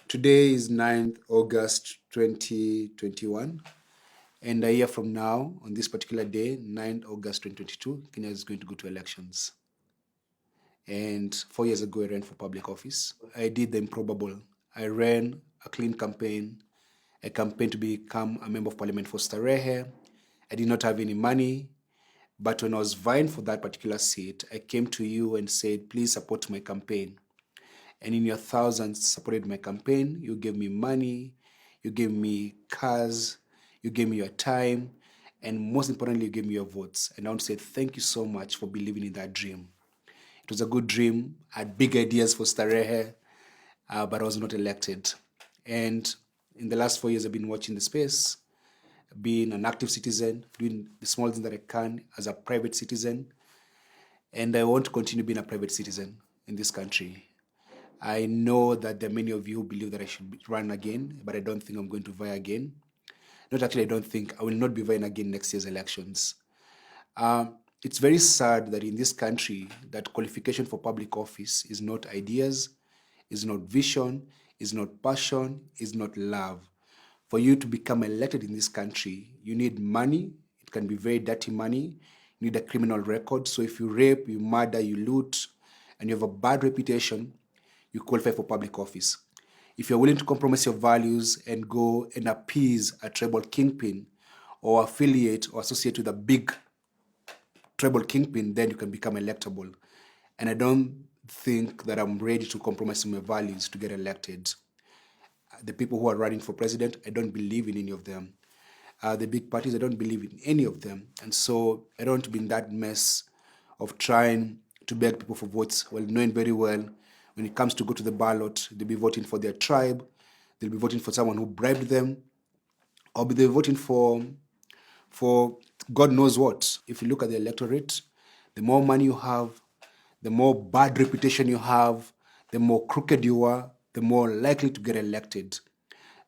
Today is 9th August 2021, and a year from now, on this particular day, 9th August 2022, Kenya is going to go to elections. And 4 years ago, I ran for public office. I did the improbable. I ran a clean campaign, a campaign to become a member of parliament for Starehe. I did not have any money, but when I was vying for that particular seat, I came to you and said, please support my campaign. And in your thousands supported my campaign. You gave me money, you gave me cars, you gave me your time, and most importantly, you gave me your votes. And I want to say thank you so much for believing in that dream. It was a good dream. I had big ideas for Starehe, but I was not elected. And in the last 4 years, I've been watching the space, being an active citizen, doing the small things that I can as a private citizen. And I want to continue being a private citizen in this country. I know that there are many of you who believe that I should run again, but I don't think I'm going to vie again. Not actually, I don't think I will not be vying again next year's elections. It's very sad that in this country, that qualification for public office is not ideas, is not vision, is not passion, is not love. For you to become elected in this country, you need money. It can be very dirty money. You need a criminal record. So if you rape, you murder, you loot, and you have a bad reputation, you qualify for public office. If you're willing to compromise your values and go and appease a tribal kingpin or affiliate or associate with a big tribal kingpin, then you can become electable. And I don't think that I'm ready to compromise my values to get elected. The people who are running for president, I don't believe in any of them. The big parties, I don't believe in any of them. And so I don't want to be in that mess of trying to beg people for votes while knowing very well when it comes to go to the ballot, they'll be voting for their tribe, they'll be voting for someone who bribed them, or they'll be voting for God knows what. If you look at the electorate, the more money you have, the more bad reputation you have, the more crooked you are, the more likely to get elected.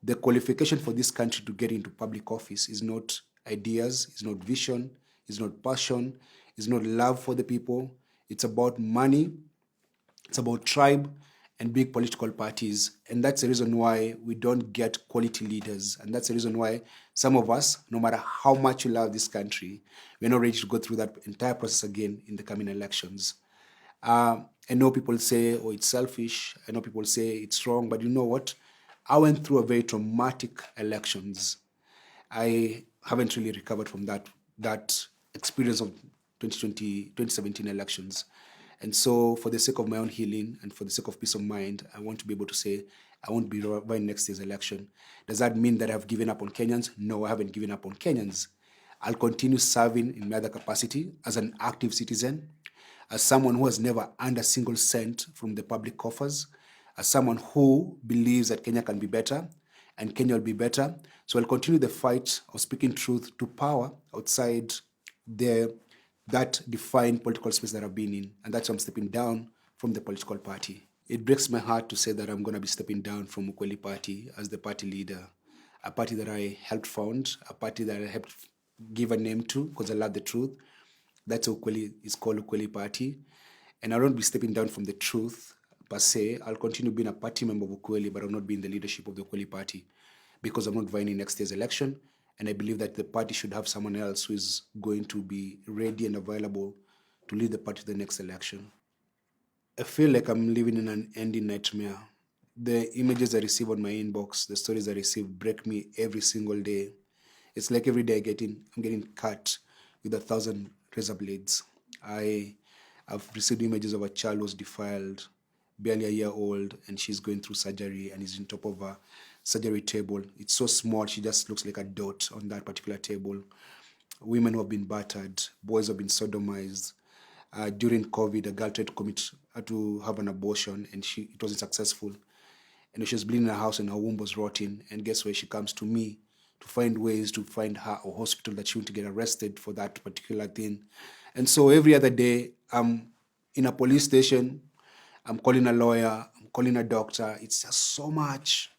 The qualification for this country to get into public office is not ideas, is not vision, is not passion, is not love for the people. It's about money, it's about tribe and big political parties. And that's the reason why we don't get quality leaders. And that's the reason why some of us, no matter how much you love this country, we're not ready to go through that entire process again in the coming elections. I know people say, oh, it's selfish. I know people say it's wrong. But you know what? I went through a very traumatic elections. I haven't really recovered from that experience of 2017 elections. And so for the sake of my own healing and for the sake of peace of mind, I want to be able to say I won't be vying next year's election. Does that mean that I've given up on Kenyans? No, I haven't given up on Kenyans. I'll continue serving in my other capacity as an active citizen, as someone who has never earned a single cent from the public coffers, as someone who believes that Kenya can be better and Kenya will be better. So I'll continue the fight of speaking truth to power outside that defined political space that I've been in. And that's why I'm stepping down from the political party. It breaks my heart to say that I'm going to be stepping down from Ukweli Party as the party leader, a party that I helped found, a party that I helped give a name to because I love the truth. That's Ukweli, it's called Ukweli Party. And I won't be stepping down from the truth per se. I'll continue being a party member of Ukweli, but I'll not be in the leadership of the Ukweli Party because I'm not vying in next year's election. And I believe that the party should have someone else who is going to be ready and available to lead the party to the next election. I feel like I'm living in an ending nightmare. The images I receive on my inbox, the stories I receive break me every single day. It's like every day I'm getting cut with 1,000 razor blades. I've received images of a child who was defiled, barely a year old, and she's going through surgery and is on top of a surgery table. It's so small, she just looks like a dot on that particular table. Women who have been battered, boys who have been sodomized. During COVID, a girl tried to have an abortion, and it wasn't successful. And she was bleeding in her house, and her womb was rotting. And guess where she comes to me to find ways to find her a hospital that she won't get arrested for that particular thing. And so every other day, I'm in a police station, I'm calling a lawyer, I'm calling a doctor. It's just so much.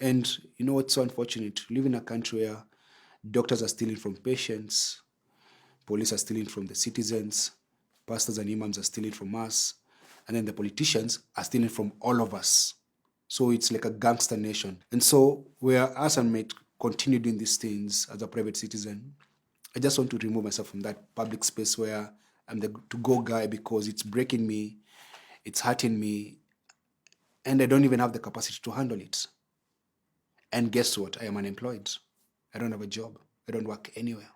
And you know what's so unfortunate? We live in a country where doctors are stealing from patients, police are stealing from the citizens, pastors and imams are stealing from us, and then the politicians are stealing from all of us. So it's like a gangster nation. And so where us and may continue doing these things as a private citizen, I just want to remove myself from that public space where I'm the to-go guy because it's breaking me, it's hurting me, and I don't even have the capacity to handle it. And guess what? I am unemployed. I don't have a job. I don't work anywhere.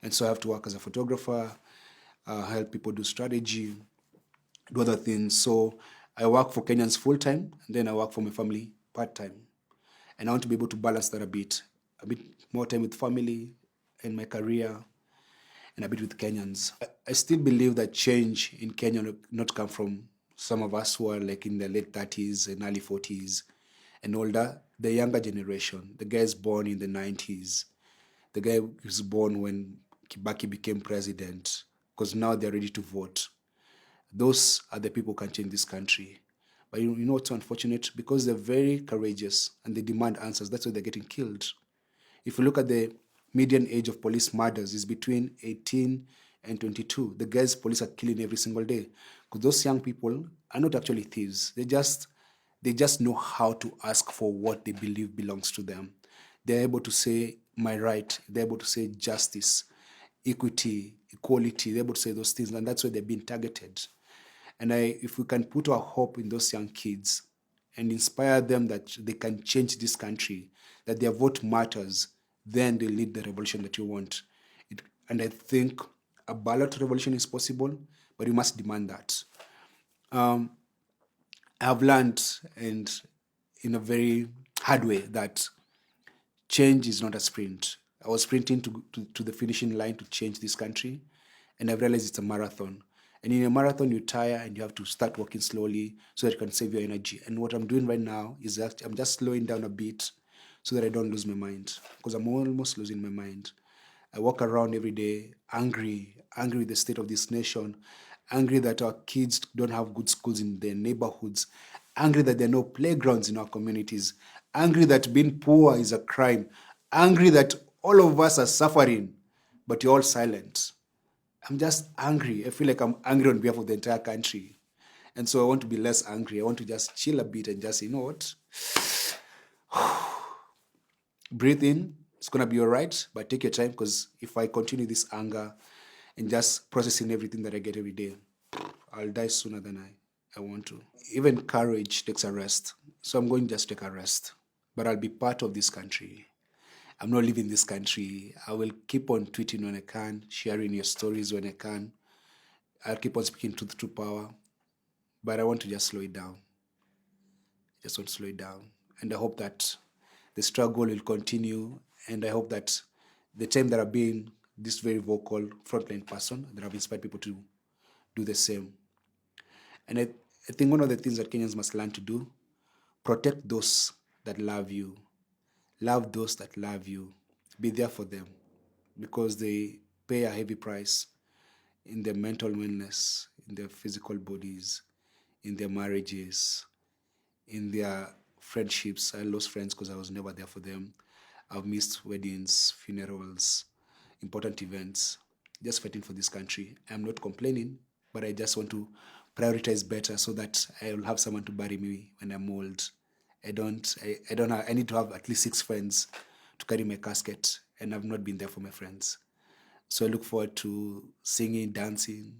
And so I have to work as a photographer, help people do strategy, do other things. So I work for Kenyans full time, and then I work for my family part time. And I want to be able to balance that a bit more time with family and my career, and a bit with Kenyans. I still believe that change in Kenya will not come from some of us who are like in the late 30s and early 40s and older. The younger generation, the guys born in the 90s, the guy who was born when Kibaki became president, because now they're ready to vote. Those are the people who can change this country. But you know what's unfortunate? Because they're very courageous and they demand answers, that's why they're getting killed. If you look at the median age of police murders is between 18 and 22. The guys police are killing every single day. Because those young people are not actually thieves. They just know how to ask for what they believe belongs to them. They're able to say, my right. They're able to say justice, equity, equality. They're able to say those things, and that's why they're being targeted. And if we can put our hope in those young kids and inspire them that they can change this country, that their vote matters, then they lead the revolution that you want. And I think a ballot revolution is possible, but you must demand that. I have learned, and in a very hard way, that change is not a sprint. I was sprinting to the finishing line to change this country, and I realized it's a marathon. And in a marathon, you tire and you have to start walking slowly so that you can save your energy. And what I'm doing right now is that I'm just slowing down a bit so that I don't lose my mind, because I'm almost losing my mind. I walk around every day angry with the state of this nation, angry that our kids don't have good schools in their neighborhoods, angry that there are no playgrounds in our communities, angry that being poor is a crime, angry that all of us are suffering, but you're all silent. I'm just angry. I feel like I'm angry on behalf of the entire country. And so I want to be less angry. I want to just chill a bit and just say, you know what? Breathe in. It's going to be all right, but take your time, because if I continue this anger and just processing everything that I get every day, I'll die sooner than I want to. Even courage takes a rest. So I'm going to just take a rest. But I'll be part of this country. I'm not leaving this country. I will keep on tweeting when I can, sharing your stories when I can. I'll keep on speaking truth to power. But I want to just slow it down. Just want to slow it down. And I hope that the struggle will continue. And I hope that the time that I've been this very vocal frontline person, that I've inspired people to do the same. And I think one of the things that Kenyans must learn to do, protect those that love you. Love those that love you. Be there for them, because they pay a heavy price in their mental wellness, in their physical bodies, in their marriages, in their friendships. I lost friends because I was never there for them. I've missed weddings, funerals, important events, just fighting for this country. I'm not complaining, but I just want to prioritize better so that I will have someone to bury me when I'm old. I need to have at least 6 friends to carry my casket, and I've not been there for my friends. So I look forward to singing, dancing.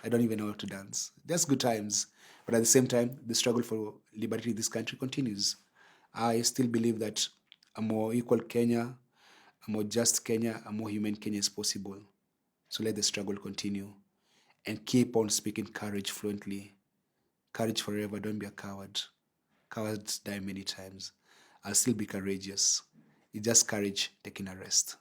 I don't even know how to dance. Just good times. But at the same time, the struggle for liberty in this country continues. I still believe that a more equal Kenya, a more just Kenya, a more human Kenya is possible. So let the struggle continue. And keep on speaking courage fluently. Courage forever. Don't be a coward. Cowards die many times. I'll still be courageous. It's just courage taking a rest.